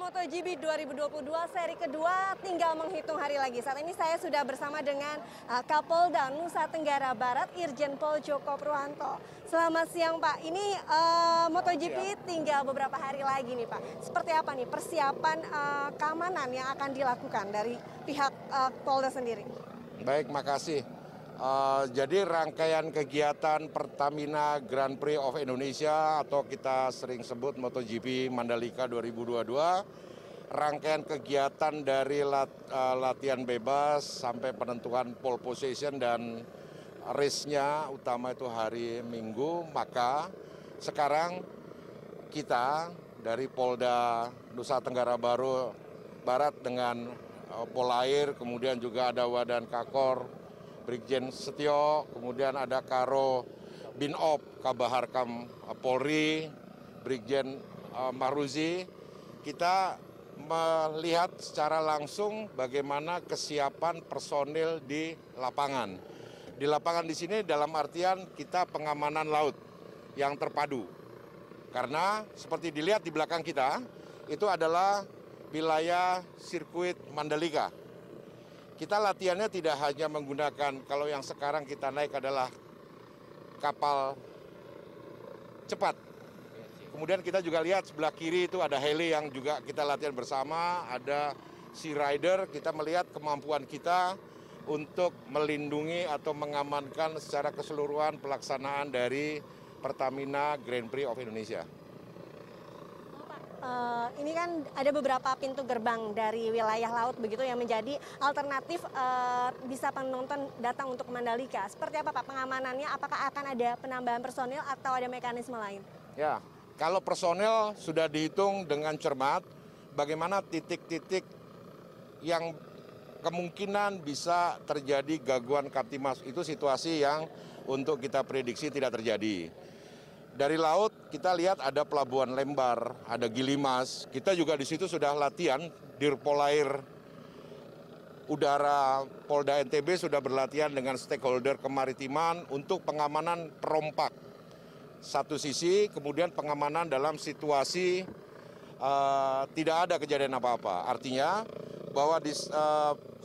MotoGP 2022 seri kedua tinggal menghitung hari lagi. Saat ini saya sudah bersama dengan Kapolda Nusa Tenggara Barat, Irjen Pol Joko Purwanto. Selamat siang Pak, ini MotoGP tinggal beberapa hari lagi nih Pak. Seperti apa nih persiapan keamanan yang akan dilakukan dari pihak Polda sendiri? Baik, makasih. Jadi rangkaian kegiatan Pertamina Grand Prix of Indonesia atau kita sering sebut MotoGP Mandalika 2022, rangkaian kegiatan dari latihan bebas sampai penentuan pole position dan race-nya utama itu hari Minggu. Maka sekarang kita dari Polda Nusa Tenggara Barat dengan Polair, kemudian juga ada Wadan Kakor, Brigjen Setio, kemudian ada Karo Binop, Kabaharkam Polri, Brigjen Mahruzi. Kita melihat secara langsung bagaimana kesiapan personil di lapangan. Di lapangan di sini dalam artian kita pengamanan laut yang terpadu. Karena seperti dilihat di belakang kita, itu adalah wilayah sirkuit Mandalika. Kita latihannya tidak hanya menggunakan, kalau yang sekarang kita naik adalah kapal cepat. Kemudian kita juga lihat sebelah kiri itu ada heli yang juga kita latihan bersama, ada Sea Rider. Kita melihat kemampuan kita untuk melindungi atau mengamankan secara keseluruhan pelaksanaan dari Pertamina Grand Prix of Indonesia. Ini kan ada beberapa pintu gerbang dari wilayah laut begitu yang menjadi alternatif bisa penonton datang untuk Mandalika. Seperti apa Pak pengamanannya? Apakah akan ada penambahan personil atau ada mekanisme lain? Ya, kalau personil sudah dihitung dengan cermat, bagaimana titik-titik yang kemungkinan bisa terjadi gangguan Kamtimas, itu situasi yang untuk kita prediksi tidak terjadi. Dari laut kita lihat ada pelabuhan Lembar, ada Gilimas. Kita juga di situ sudah latihan, Dirpolair Udara Polda NTB sudah berlatihan dengan stakeholder kemaritiman untuk pengamanan perompak. Satu sisi, kemudian pengamanan dalam situasi tidak ada kejadian apa-apa. Artinya bahwa di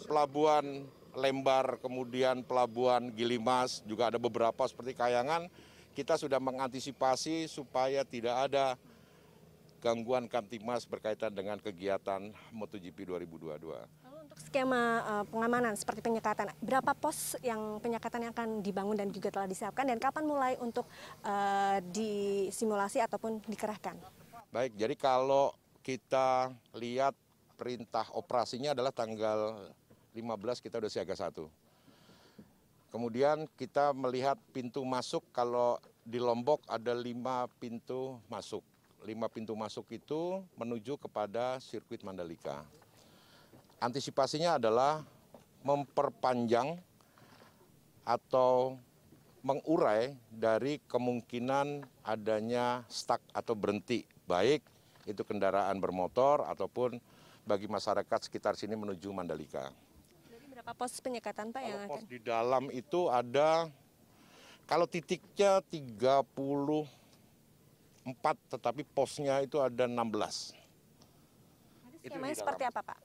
pelabuhan Lembar, kemudian pelabuhan Gilimas, juga ada beberapa seperti Kayangan, kita sudah mengantisipasi supaya tidak ada gangguan Kamtimas berkaitan dengan kegiatan MotoGP 2022. Lalu untuk skema pengamanan seperti penyekatan, berapa pos yang penyekatan yang akan dibangun dan juga telah disiapkan dan kapan mulai untuk disimulasi ataupun dikerahkan? Baik, jadi kalau kita lihat perintah operasinya adalah tanggal 15 kita udah siaga 1. Kemudian kita melihat pintu masuk, kalau di Lombok ada 5 pintu masuk. 5 pintu masuk itu menuju kepada sirkuit Mandalika. Antisipasinya adalah memperpanjang atau mengurai dari kemungkinan adanya stuck atau berhenti, baik itu kendaraan bermotor ataupun bagi masyarakat sekitar sini menuju Mandalika. Berapa pos penyekatan Pak yang akan? Pos di dalam itu ada, kalau titiknya 34, tetapi posnya itu ada 16. Skemanya seperti apa Pak?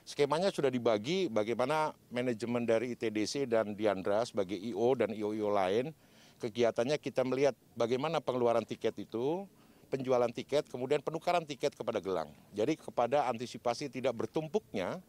Skemanya sudah dibagi bagaimana manajemen dari ITDC dan Diandra sebagai IO dan IO-IO lain. Kegiatannya kita melihat bagaimana pengeluaran tiket itu, penjualan tiket, kemudian penukaran tiket kepada gelang. Jadi kepada antisipasi tidak bertumpuknya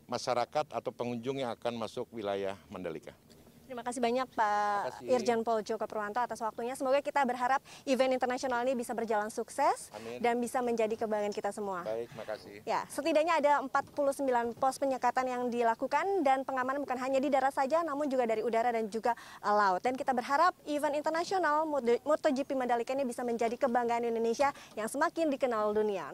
masyarakat atau pengunjung yang akan masuk wilayah Mandalika. Terima kasih banyak Pak Irjen Pol Joko Purwanto atas waktunya. Semoga kita berharap event internasional ini bisa berjalan sukses. Amin. Dan bisa menjadi kebanggaan kita semua. Baik, makasih. Ya, setidaknya ada 49 pos penyekatan yang dilakukan dan pengamanan bukan hanya di darat saja namun juga dari udara dan juga laut. Dan kita berharap event internasional MotoGP Mandalika ini bisa menjadi kebanggaan Indonesia yang semakin dikenal dunia.